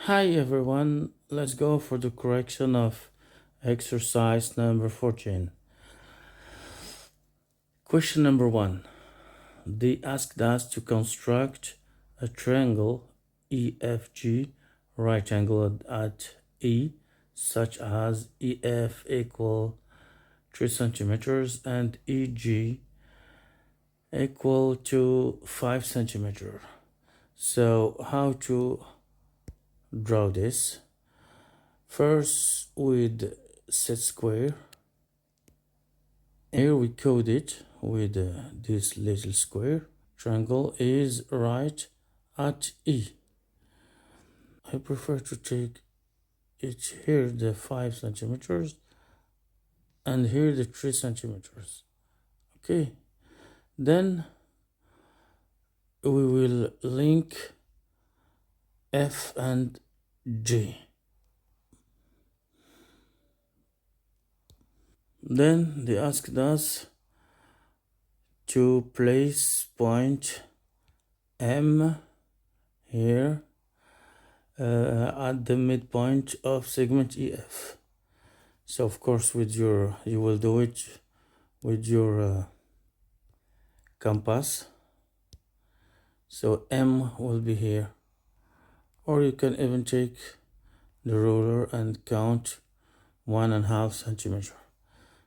Hi everyone, let's go for the correction of exercise number 14. Question number 1. They asked us to construct a triangle EFG right angle at E such as EF equal 3 centimeters and EG equal to 5 centimeters. So how to draw this? First with set square. Here we code it with this little square. Triangle is right at E. I prefer to take it here the 5 centimeters and here the 3 centimeters. Okay, then we will link F and G. Then they asked us to place point M here at the midpoint of segment EF. So of course you will do it with your compass. So M will be here, or you can even take the ruler and count 1.5 centimeter.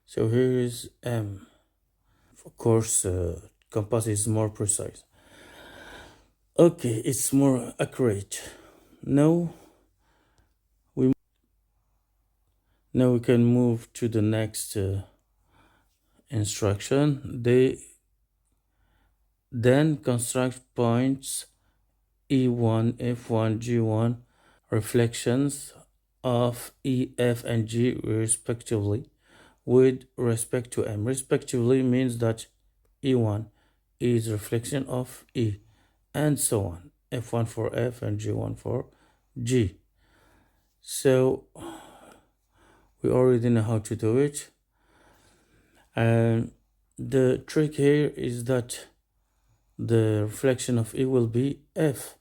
So here is M. Of course compass is more precise. Okay, it's more accurate. Now we can move to the next instruction. They then construct points E1, F1, G1, reflections of E, F, and G respectively with respect to M. Respectively means that E1 is reflection of E, and so on. F1 for F and G1 for G. So we already know how to do it. And the trick here is that the reflection of E will be F,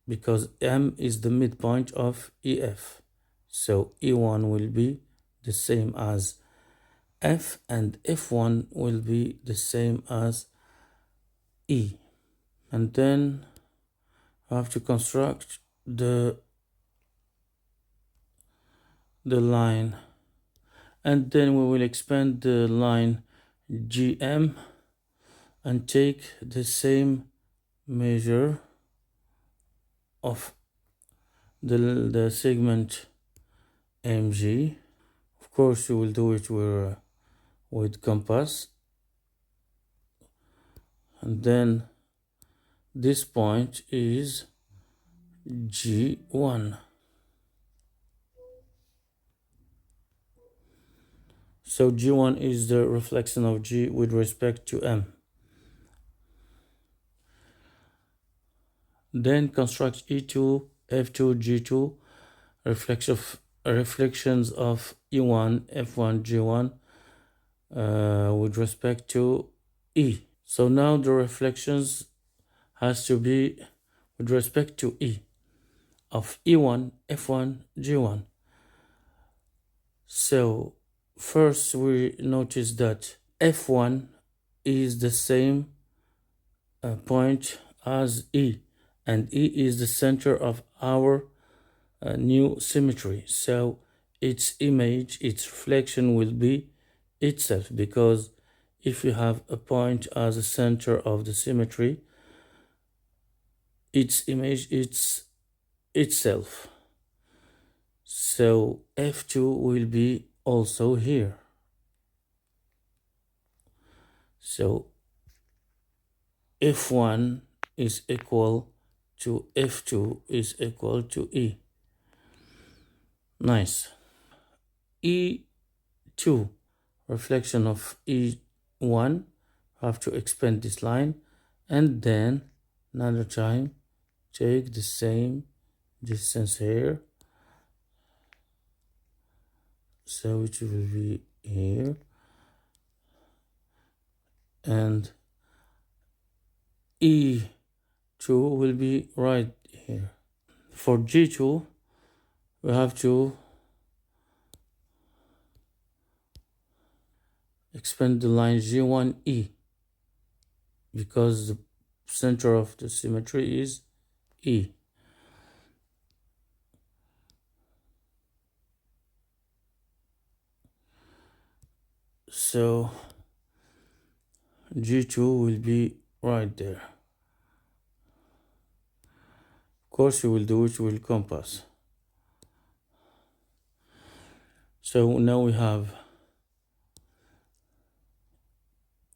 because M is the midpoint of EF. So E1 will be the same as F and F1 will be the same as E. And then I have to construct the line, and then we will expand the line GM and take the same measure of the segment MG. Of course you will do it with compass, and then this point is G1. So G1 is the reflection of G with respect to M. Then construct E2, F2, G2, reflections of E1, F1, G1 with respect to E. So now the reflections has to be with respect to E of E1, F1, G1. So first we notice that F1 is the same point as E, and E is the center of our new symmetry. So its image, its reflection will be itself, because if you have a point as a center of the symmetry, its image is itself. So F2 will be also here. So F1 is equal to F2 is equal to E. Nice. E2, reflection of E1, have to expand this line, and then another time take the same distance here, so it will be here, and E2 will be right here. For G2 we have to expand the line G1E because the center of the symmetry is E. So G2 will be right there. Of course, you will do it with compass. So now we have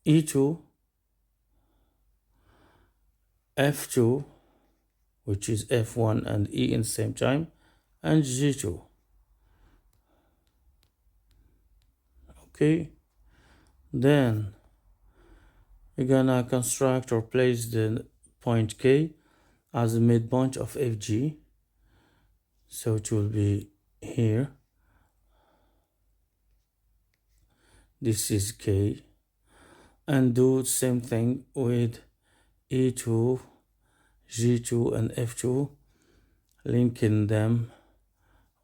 E2, F2, which is F1 and E in the same time, and G2. Okay, then we're gonna construct or place the point K as a midpoint of FG. So it will be here. This is K. And do the same thing with E2, G2, and F2, linking them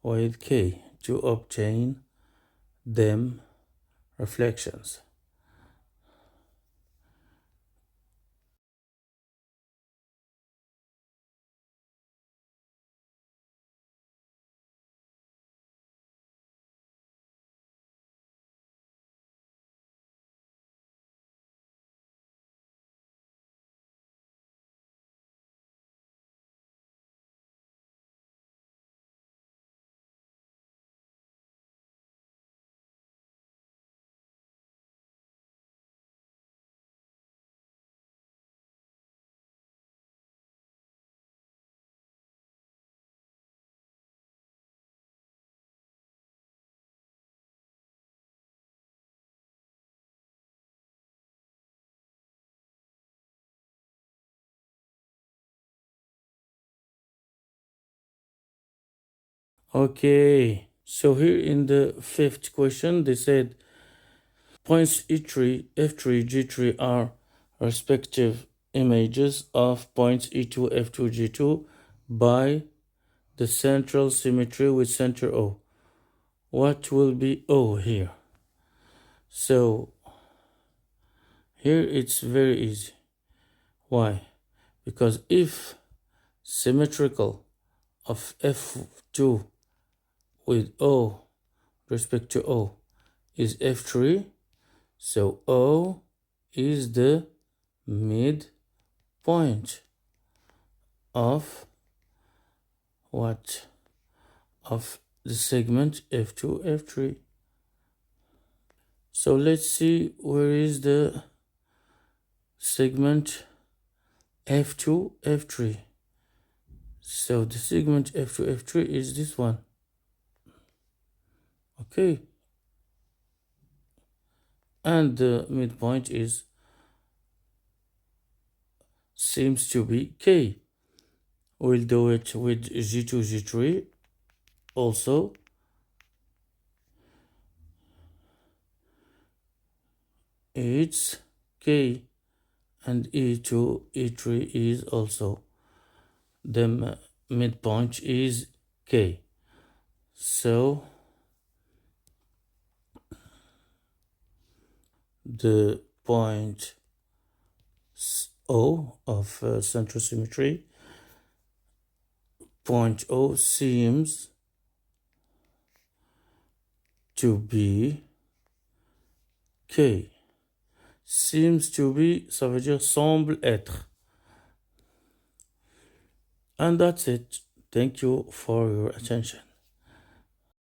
with K to obtain them reflections. Okay, so here in the fifth question, they said points E3, F3, G3 are respective images of points E2, F2, G2 by the central symmetry with center O. What will be O here? So here it's very easy. Why? Because if symmetrical of F2 with O respect to O is F3, so O is the midpoint of what? Of the segment F2, F3. So let's see where is the segment F2, F3. So the segment F2, F3 is this one. Okay. And the midpoint seems to be K. We'll do it with G2, G3 also. It's K, and E2, E3 is also the midpoint is K. So the point O of central symmetry, point O seems to be K. Seems to be, ça veut dire semble être. And that's it. Thank you for your attention.